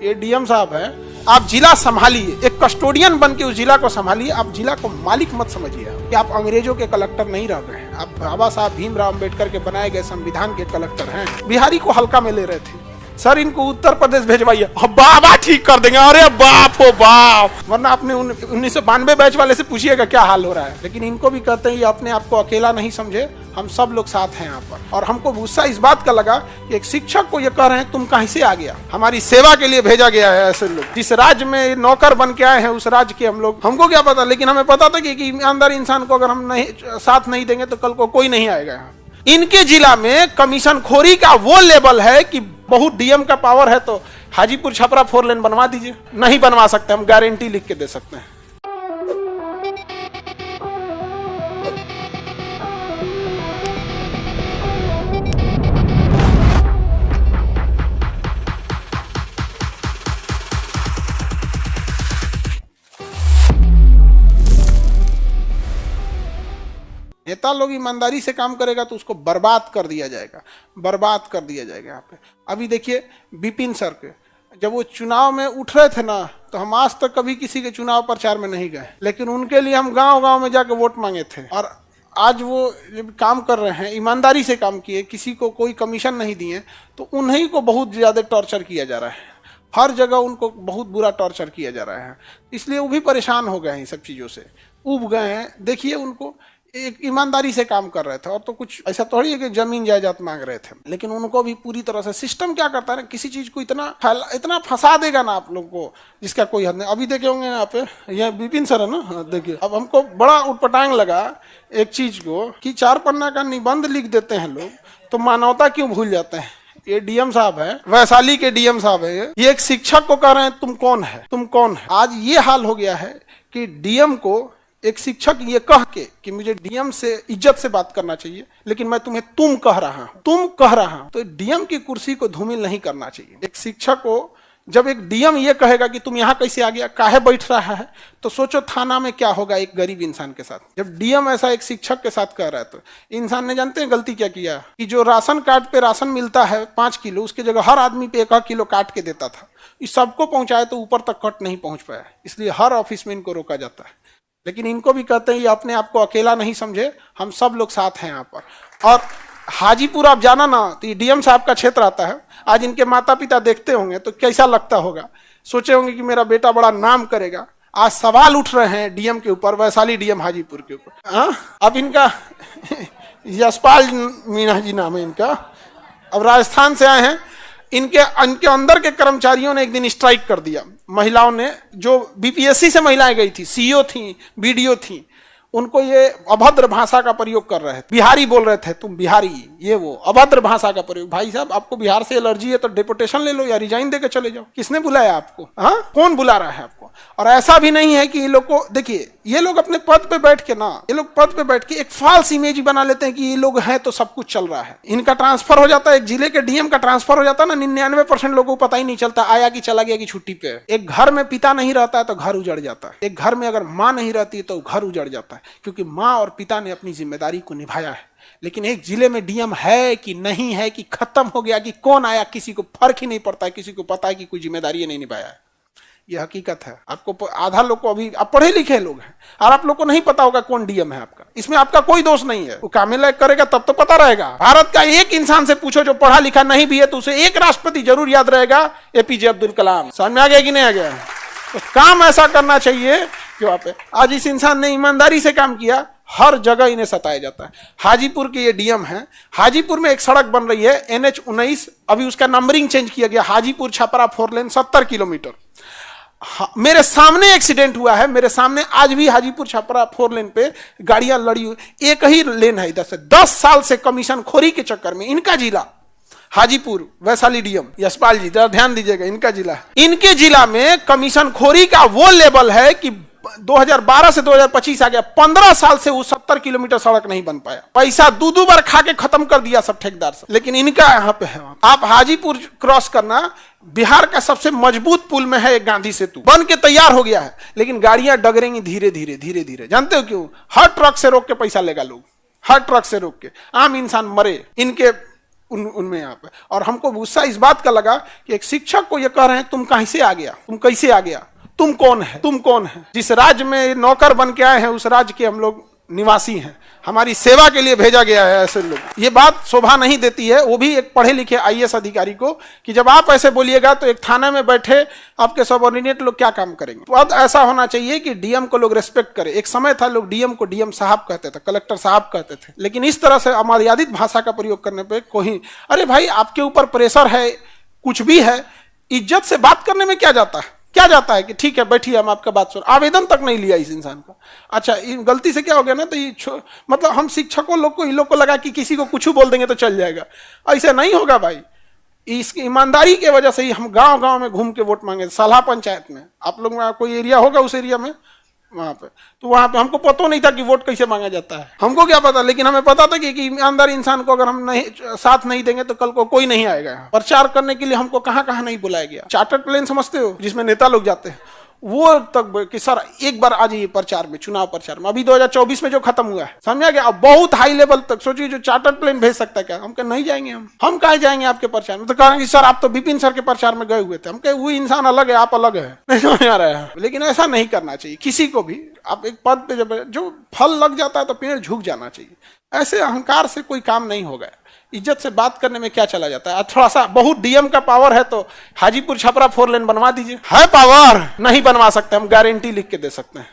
ये डीएम साहब है, आप जिला संभालिए, एक कस्टोडियन बन के उस जिला को संभालिए। आप जिला को मालिक मत समझिए कि आप अंग्रेजों के कलेक्टर नहीं रह गए हैं, आप बाबा साहब भीमराव अंबेडकर के बनाए गए संविधान के कलेक्टर हैं। बिहारी को हल्का में ले रहे थे, सर इनको उत्तर प्रदेश भेजवाइए, बाबा ठीक कर देंगे। अरे बाप हो बाप, वरना अपने 1992 बैच वाले से पूछिएगा क्या हाल हो रहा है। लेकिन इनको भी कहते हैं ये अपने आप को अकेला नहीं समझे, हम सब लोग साथ हैं यहाँ पर। और हमको गुस्सा इस बात का लगा कि एक शिक्षक को ये कह रहे हैं तुम कहीं से आ गया, हमारी सेवा के लिए भेजा गया है। ऐसे लोग जिस राज्य में नौकर बन के आए हैं उस राज्य के हम लोग, हमको क्या पता, लेकिन हमें पता था कि ईमानदार इंसान को अगर हम नहीं साथ नहीं देंगे तो कल को कोई नहीं आएगा यहाँ। इनके जिला में कमीशन खोरी का वो लेवल है कि बहुत डीएम का पावर है तो हाजीपुर छपरा 4 लेन बनवा दीजिए। नहीं बनवा सकते, हम गारंटी लिख के दे सकते हैं। नेता लोग ईमानदारी से काम करेगा तो उसको बर्बाद कर दिया जाएगा, बर्बाद कर दिया जाएगा। यहाँ पे अभी देखिए विपिन सर के, जब वो चुनाव में उठ रहे थे ना, तो हम आज तक कभी किसी के चुनाव प्रचार में नहीं गए, लेकिन उनके लिए हम गांव-गांव में जाकर वोट मांगे थे। और आज वो जब काम कर रहे हैं, ईमानदारी से काम किए, किसी को कोई कमीशन नहीं दिए, तो उन्हीं को बहुत ज़्यादा टॉर्चर किया जा रहा है। हर जगह उनको बहुत बुरा टॉर्चर किया जा रहा है, इसलिए वो भी परेशान हो गए हैं, इन सब चीज़ों से उब गए हैं। देखिए उनको एक ईमानदारी से काम कर रहे थे, और तो कुछ ऐसा थोड़ी है कि जमीन जायदाद मांग रहे थे, लेकिन उनको भी पूरी तरह से सिस्टम क्या करता है ना, किसी चीज को इतना फंसा देगा ना आप लोग को जिसका कोई हद नहीं। अभी देखे होंगे यहाँ पे, यह विपिन सर है ना, देखिए अब हमको बड़ा उटपटांग लगा एक चीज को कि 4 पन्ना का निबंध लिख देते हैं लोग, तो मानवता क्यों भूल जाते हैं। ये डीएम साहब है, वैशाली के डीएम साहब है, ये एक शिक्षक को कह रहे हैं तुम कौन है, तुम कौन है। आज ये हाल हो गया है कि डीएम को एक शिक्षक ये कह के कि मुझे डीएम से इज्जत से बात करना चाहिए, लेकिन मैं तुम्हें तुम कह रहा हूं, तुम कह रहा हूं, तो डीएम की कुर्सी को धूमिल नहीं करना चाहिए। एक शिक्षक को जब एक डीएम ये कहेगा कि तुम यहाँ कैसे आ गया, काहे बैठ रहा है, तो सोचो थाना में क्या होगा एक गरीब इंसान के साथ। जब डीएम ऐसा एक शिक्षक के साथ कह रहा है, तो इंसान ने जानते हैं गलती क्या किया कि जो राशन कार्ड पे राशन मिलता है 5 किलो, उसके जगह हर आदमी पे 1 किलो काट के देता था। इस सबको पहुंचाए तो ऊपर तक कट नहीं पहुंच पाया, इसलिए हर ऑफिस में इनको रोका जाता है। लेकिन इनको भी कहते हैं ये अपने आप को अकेला नहीं समझे, हम सब लोग साथ हैं यहाँ पर। और हाजीपुर आप जाना ना, तो ये डीएम साहब का क्षेत्र आता है। आज इनके माता पिता देखते होंगे तो कैसा लगता होगा, सोचे होंगे कि मेरा बेटा बड़ा नाम करेगा। आज सवाल उठ रहे हैं डीएम के ऊपर, वैशाली डीएम हाजीपुर के ऊपर। अब इनका यशपाल मीणा जी नाम है इनका, अब राजस्थान से आए हैं। इनके अंदर के कर्मचारियों ने एक दिन स्ट्राइक कर दिया। महिलाओं ने, जो बीपीएससी से महिलाएं गई थी, सीईओ थी, बीडीओ थी, उनको ये अभद्र भाषा का प्रयोग कर रहे थे। बिहारी बोल रहे थे, तुम बिहारी, ये वो अभद्र भाषा का प्रयोग। भाई साहब, आपको बिहार से एलर्जी है तो डिपोटेशन ले लो या रिजाइन देकर चले जाओ। किसने बुलाया आपको? हाँ, कौन बुला रहा है आपको? और ऐसा भी नहीं है कि ये लोग को, देखिए ये लोग अपने पद पे बैठ के ना, ये लोग पद पे बैठ के एक फॉल्स इमेज बना लेते हैं कि ये लोग हैं तो सब कुछ चल रहा है। इनका ट्रांसफर हो जाता है, एक जिले के डीएम का ट्रांसफर हो जाता है ना, 99% लोगों को पता ही नहीं चलता आया कि चला गया कि छुट्टी पे। एक घर में पिता नहीं रहता है तो घर उजड़ जाता है, एक घर में अगर माँ नहीं रहती है तो घर उजड़ जाता है, क्योंकि माँ और पिता ने अपनी जिम्मेदारी को निभाया है। लेकिन एक जिले में डीएम है कि नहीं है, कि खत्म हो गया, कि कौन आया, किसी को फर्क ही नहीं पड़ता है, किसी को पता है कि कोई जिम्मेदारी नहीं निभाया है। यह हकीकत है। आपको आधा लोग को, अभी आप पढ़े लिखे लोग हैं और आप लोग को नहीं पता होगा कौन डीएम है आपका। इसमें आपका कोई दोष नहीं है, वो काम लायक करेगा तब तो पता रहेगा। भारत का एक इंसान से पूछो जो पढ़ा लिखा नहीं भी है, तो उसे एक राष्ट्रपति जरूर याद रहेगा, एपीजे अब्दुल कलाम। समझ में आ गया कि नहीं आ गया? तो काम ऐसा करना चाहिए कि वहां पे आज इस इंसान ने ईमानदारी से काम किया, हर जगह इन्हें सताया जाता है। हाजीपुर के ये डीएम हैं। हाजीपुर में एक सड़क बन रही है NH-19, अभी उसका नंबरिंग चेंज किया गया, हाजीपुर छपरा 4 लेन 70 किलोमीटर। मेरे सामने एक्सीडेंट हुआ है, मेरे सामने आज भी हाजीपुर छपरा 4 लेन पे गाड़ियां लड़ी हुई, एक ही लेन है इधर से। 10 साल से कमीशन खोरी के चक्कर में इनका जिला हाजीपुर, वैशाली डीएम यशपाल जी, जरा ध्यान दीजिएगा, इनका जिला, इनके जिला में कमीशन खोरी का वो लेवल है कि 2012 से 2025 आ गया, 15 साल से वो 70 किलोमीटर सड़क नहीं बन पाया। पैसा दो बार खा के खत्म कर दिया सब ठेकेदार से। लेकिन इनका यहाँ पे है, आप हाजीपुर क्रॉस करना, बिहार का सबसे मजबूत पुल में है एक गांधी सेतु, बन के तैयार हो गया है, लेकिन गाड़ियां डगरेंगी धीरे धीरे धीरे धीरे। जानते हो क्यों? हर ट्रक से रोक के पैसा लेगा लोग, हर ट्रक से रोक के, आम इंसान मरे। इनके उनमें यहाँ पे। और हमको गुस्सा इस बात का लगा कि एक शिक्षक को ये कह रहे हैं तुम कहीं से आ गया, तुम कैसे आ गया, तुम कौन है, तुम कौन है। जिस राज्य में नौकर बन के आए हैं उस राज्य के हम लोग निवासी हैं, हमारी सेवा के लिए भेजा गया है ऐसे लोग। ये बात शोभा नहीं देती है, वो भी एक पढ़े लिखे आईएएस अधिकारी को, कि जब आप ऐसे बोलिएगा तो एक थाने में बैठे आपके सबऑर्डिनेट लोग क्या काम करेंगे। पद ऐसा होना चाहिए कि डीएम को लोग रेस्पेक्ट करें। एक समय था लोग डीएम को डीएम साहब कहते थे, कलेक्टर साहब कहते थे, लेकिन इस तरह से अमर्यादित भाषा का प्रयोग करने पर कोई, अरे भाई आपके ऊपर प्रेशर है, कुछ भी है, इज्जत से बात करने में क्या जाता है, क्या जाता है कि ठीक है बैठिए हम आपका बात सुन। आवेदन तक नहीं लिया इस इंसान का। अच्छा गलती से क्या हो गया ना, तो ये मतलब हम शिक्षकों लोग को, इन लोग को लगा कि किसी को कुछ बोल देंगे तो चल जाएगा। ऐसे नहीं होगा भाई। इसकी ईमानदारी की वजह से ही हम गांव गांव में घूम के वोट मांगे। सालाह पंचायत में आप लोग में कोई एरिया होगा, उस एरिया में वहां पे, तो वहां पे हमको पता नहीं था कि वोट कैसे मांगा जाता है, हमको क्या पता। लेकिन हमें पता था कि ईमानदार इंसान को अगर हम नहीं साथ नहीं देंगे तो कल को कोई नहीं आएगा। प्रचार करने के लिए हमको कहां कहां नहीं बुलाया गया। चार्टर्ड प्लेन समझते हो, जिसमें नेता लोग जाते हैं, वो तक कि सर एक बार आ जाइए प्रचार में, चुनाव प्रचार में। अभी 2024 में जो खत्म हुआ है, समझा गया। अब बहुत हाई लेवल तक सोचिए, जो चार्टर्ड प्लेन भेज सकता है क्या। हम कहे नहीं जाएंगे, हम कहा जाएंगे आपके प्रचार में। तो कहेंगे सर आप तो विपिन सर के प्रचार में गए हुए थे। हम कहे वो इंसान अलग है, आप अलग है, नहीं समझ आ रहा है। लेकिन ऐसा नहीं करना चाहिए किसी को भी। आप एक पद पे जब जो फल लग जाता है तो पेड़ झुक जाना चाहिए। ऐसे अहंकार से कोई काम नहीं होगा। इज्जत से बात करने में क्या चला जाता है। थोड़ा सा बहुत डीएम का पावर है तो हाजीपुर छपरा 4 लेन बनवा दीजिए। है पावर, नहीं बनवा सकते, हम गारंटी लिख के दे सकते हैं,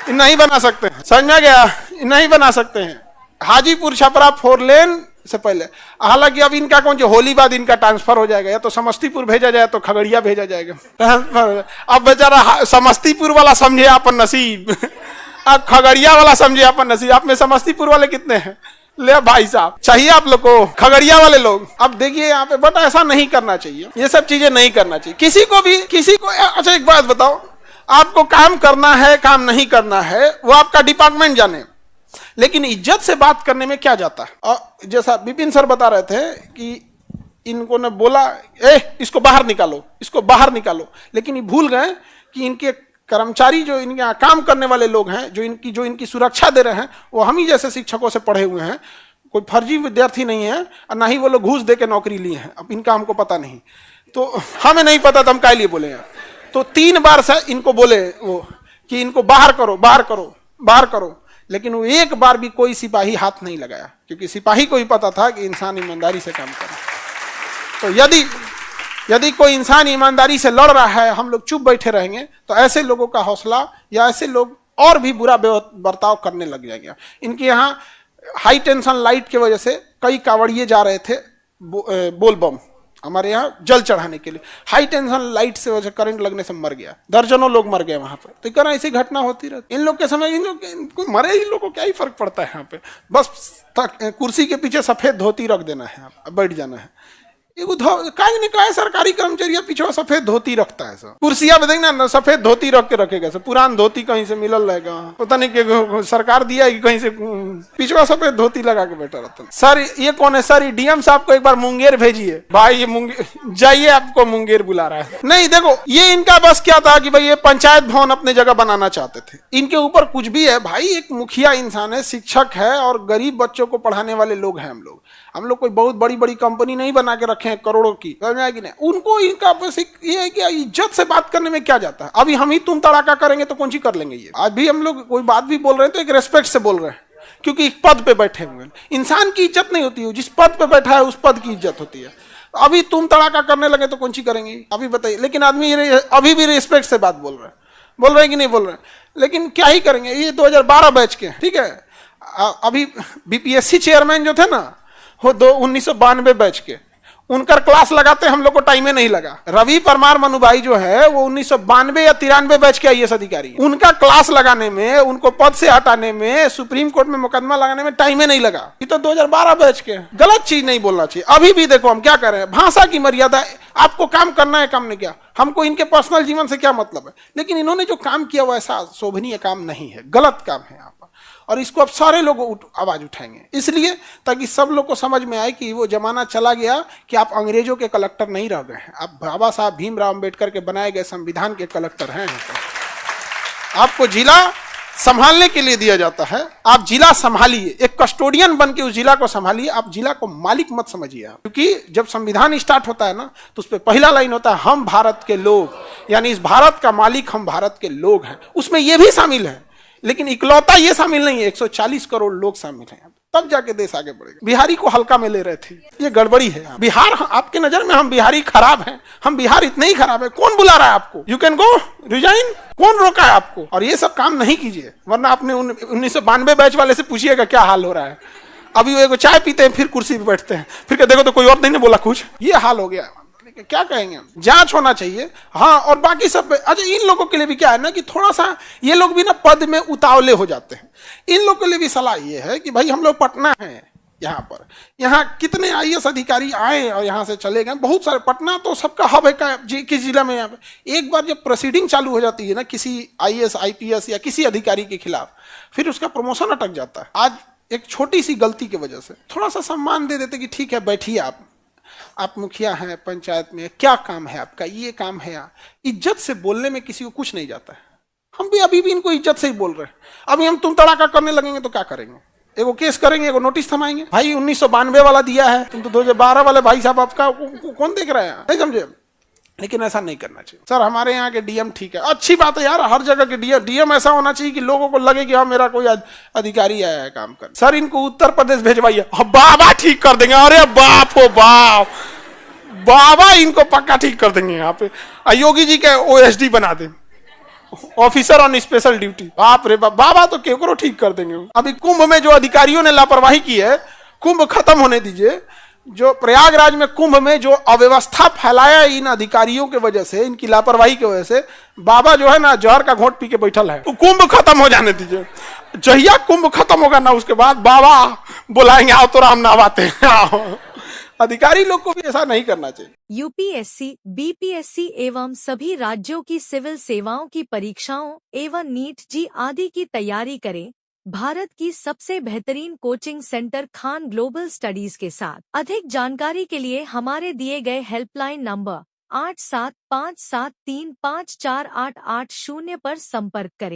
नहीं बना सकते हैं, समझ गया, नहीं बना सकते हैं। हाजीपुर छपरा 4 लेन से पहले, हालांकि अब इनका कौन जो होली बाद इनका ट्रांसफर हो जाएगा, या तो समस्तीपुर भेजा जाए तो खगड़िया भेजा जाएगा, ट्रांसफर। अब बेचारा समस्तीपुर वाला समझे अपन नसीब, अब खगड़िया वाला समझे अपन नसीब। आप में समस्तीपुर वाले कितने हैं, ले भाई साहब, चाहिए आप लोग को खगड़िया वाले लोग। अब देखिए यहाँ पे, बट ऐसा नहीं करना चाहिए, ये सब चीजें नहीं करना चाहिए किसी को भी, किसी को। अच्छा एक बात बताओ, आपको काम करना है काम नहीं करना है वो आपका डिपार्टमेंट जाने, लेकिन इज्जत से बात करने में क्या जाता है। और जैसा विपिन सर बता रहे थे कि इनको ने बोला इसको बाहर निकालो, इसको बाहर निकालो, लेकिन ये भूल गए कि इनके कर्मचारी जो इनके यहाँ काम करने वाले लोग हैं, जो इनकी सुरक्षा दे रहे हैं, वो हम ही जैसे शिक्षकों से पढ़े हुए हैं। कोई फर्जी विद्यार्थी नहीं है, और ना ही वो लोग घूस दे के नौकरी लिए हैं। अब इनका हमको पता नहीं, तो हमें नहीं पता तो हम काय लिए बोले। तो 3 बार से इनको बोले वो कि इनको बाहर करो, बाहर करो, बाहर करो, लेकिन वो एक बार भी कोई सिपाही हाथ नहीं लगाया, क्योंकि सिपाही को ही पता था कि इंसान ईमानदारी से काम करे। तो यदि कोई इंसान ईमानदारी से लड़ रहा है, हम लोग चुप बैठे रहेंगे, तो ऐसे लोगों का हौसला, या ऐसे लोग और भी बुरा बर्ताव करने लग जाएंगे। इनके यहाँ हाई टेंशन लाइट की वजह से कई कांवड़िए जा रहे थे बोलबम हमारे यहाँ जल चढ़ाने के लिए। हाई टेंशन लाइट से वजह करंट लगने से मर गया, दर्जनों लोग मर गए वहां पर। तो क्या ऐसी घटना होती रहती। इन लोग के समय इनको मरे, इन लोग को क्या ही फर्क पड़ता है। यहाँ पे बस कुर्सी के पीछे सफेद धोती रख देना है, बैठ जाना है। है सरकारी कर्मचारी पीछे सफेद धोती रखता है, सब कुर्सियां पे देखना ना, सफेद धोती रख के रखेगा। पुरान धोती कहीं से मिलल रहेगा, पता नहीं कि सरकार दिया है कि कहीं से, पीछे सफेद धोती लगा के बैठा रहता है। सर ये कौन है सर, डीएम साहब को एक बार मुंगेर भेजिए। भाई ये मुंगेर जाइए, आपको मुंगेर बुला रहा है। नहीं देखो, ये इनका बस क्या था कि भाई ये पंचायत भवन अपने जगह बनाना चाहते थे। इनके ऊपर कुछ भी है भाई, एक मुखिया इंसान है, शिक्षक है, और गरीब बच्चों को पढ़ाने वाले लोग हैं। हम लोग कोई बहुत बड़ी बड़ी कंपनी नहीं बना के रखे हैं करोड़ों की, कि नहीं। उनको इनका बस ये है कि इज्जत से बात करने में क्या जाता है। अभी हम ही तुम तड़ाका करेंगे तो कौन सी कर लेंगे। ये आज भी हम लोग कोई बात भी बोल रहे हैं तो एक रेस्पेक्ट से बोल रहे हैं, क्योंकि एक पद पे बैठे हुए हैं। इंसान की इज्जत नहीं होती है, जिस पद पे बैठा है उस पद की इज्जत होती है। अभी तुम तड़ाका करने लगे तो कौन सी करेंगे, अभी बताइए। लेकिन आदमी अभी भी रेस्पेक्ट से बात बोल रहे हैं कि नहीं बोल रहे हैं। लेकिन क्या ही करेंगे, ये 2012 बैच के, ठीक है। अभी बीपीएससी चेयरमैन जो थे ना, वो 1992 बैच के, उनका क्लास लगाते हम लोग को टाइम नहीं लगा। रवि परमार मनु भाई जो है वो 1992 या 93 बैच के आईएएस अधिकारी, उनका क्लास लगाने में, उनको पद से हटाने में, सुप्रीम कोर्ट में मुकदमा लगाने में टाइम नहीं लगा। ये तो 2012 बैच के। गलत चीज नहीं बोलना चाहिए। अभी भी देखो हम क्या कर रहे हैं, भाषा की मर्यादा। आपको काम करना है, काम नहीं किया, हमको इनके पर्सनल जीवन से क्या मतलब है। लेकिन इन्होंने जो काम किया वो ऐसा शोभनीय काम नहीं है, गलत काम है यहाँ पर। और इसको अब सारे लोग आवाज उठाएंगे, इसलिए ताकि सब लोग को समझ में आए कि वो जमाना चला गया कि आप अंग्रेजों के कलेक्टर नहीं रह गए हैं, आप बाबा साहब भीमराव अंबेडकर के बनाए गए संविधान के कलेक्टर हैं। आपको जिला संभालने के लिए दिया जाता है। आप जिला संभालिए, एक कस्टोडियन बन के उस जिला को संभालिए, आप जिला को मालिक मत समझिए आप। क्योंकि जब संविधान स्टार्ट होता है ना, तो उस पर पहला लाइन होता है हम भारत के लोग, यानी इस भारत का मालिक हम भारत के लोग हैं। उसमें ये भी शामिल है, लेकिन इकलौता ये शामिल नहीं है, 140 करोड़ लोग शामिल हैं, तब जाके देश आगे बढ़ेगा। बिहारी को हल्का में ले रहे थे, ये गड़बड़ी है। बिहार आपके नजर में हम बिहारी खराब हैं, हम बिहार इतने ही खराब है, कौन बुला रहा है आपको? यू कैन गो रिजाइन, कौन रोका है आपको? और ये सब काम नहीं कीजिए, वरना आपने 1992 बैच वाले से पूछिएगा क्या हाल हो रहा है। अभी वो एक चाय पीते हैं, फिर कुर्सी पे बैठते हैं, फिर देखो तो कोई और नहीं बोला कुछ, ये हाल हो गया। क्या कहेंगे, जांच होना चाहिए। हाँ, और बाकी सब अच्छा, इन लोगों के लिए भी क्या है ना कि थोड़ा सा ये लोग भी ना पद में उतावले हो जाते हैं। इन लोगों के लिए भी सलाह ये है कि भाई हम लोग पटना हैं, यहाँ कितने आईएएस अधिकारी आए और यहाँ से चले गए, बहुत सारे। पटना तो सबका हब है किस जिला में। यहाँ पे एक बार जब प्रोसीडिंग चालू हो जाती है ना किसी आईएएस आईपीएस या किसी अधिकारी के खिलाफ, फिर उसका प्रमोशन अटक जाता है। आज एक छोटी सी गलती की वजह से थोड़ा सा सम्मान दे देते कि ठीक है बैठिए, आप मुखिया हैं पंचायत में, क्या काम है आपका, ये काम है। इज्जत से बोलने में किसी को कुछ नहीं जाता है। हम भी अभी भी इनको इज्जत से ही बोल रहे हैं। अभी हम तुम तड़ाका करने लगेंगे तो क्या करेंगे? एगो केस करेंगे, एगो नोटिस थमाएंगे। भाई 1992 वाला दिया है, तुम तो 2012 वाले भाई साहब आपका कौन देख रहे हैं? नहीं समझे? लेकिन ऐसा नहीं करना चाहिए। सर हमारे यहाँ के डीएम ठीक है, अच्छी बात है यार, हर जगह के डीएम ऐसा होना चाहिए कि लोगों को लगे कि हाँ मेरा कोई अधिकारी आया है काम कर। सर इनको उत्तर प्रदेश भेजवाइए, बाबा ठीक कर देंगे। अरे बाप हो बाप, बाबा इनको पक्का ठीक कर देंगे। यहाँ पे योगी जी के ओएसडी बना दें, ऑफिसर ऑन स्पेशल ड्यूटी। बाप रे बाप, बाबा तो केकरो ठीक कर देंगे। अभी कुंभ में जो अधिकारियों ने लापरवाही की है, कुंभ खत्म होने दीजिए। जो प्रयागराज में कुंभ में जो अव्यवस्था फैलाया इन अधिकारियों के वजह से, इनकी लापरवाही की वजह से, बाबा जो है ना जहर का घोंट पी के बैठल है। तो कुंभ खत्म हो जाने दीजिए, जहिया कुंभ खत्म होगा ना उसके बाद बाबा बुलाएंगे, आओ तो राम नवाते हैं। अधिकारी लोग को भी ऐसा नहीं करना चाहिए। यूपीएससी, बीपीएससी एवं सभी राज्यों की सिविल सेवाओं की परीक्षाओं एवं नीट जी आदि की तैयारी करें भारत की सबसे बेहतरीन coaching centre Khan global studies के साथ। अधिक जानकारी के लिए हमारे दिए गए हेल्पलाइन नंबर 8757354880 पर संपर्क करें।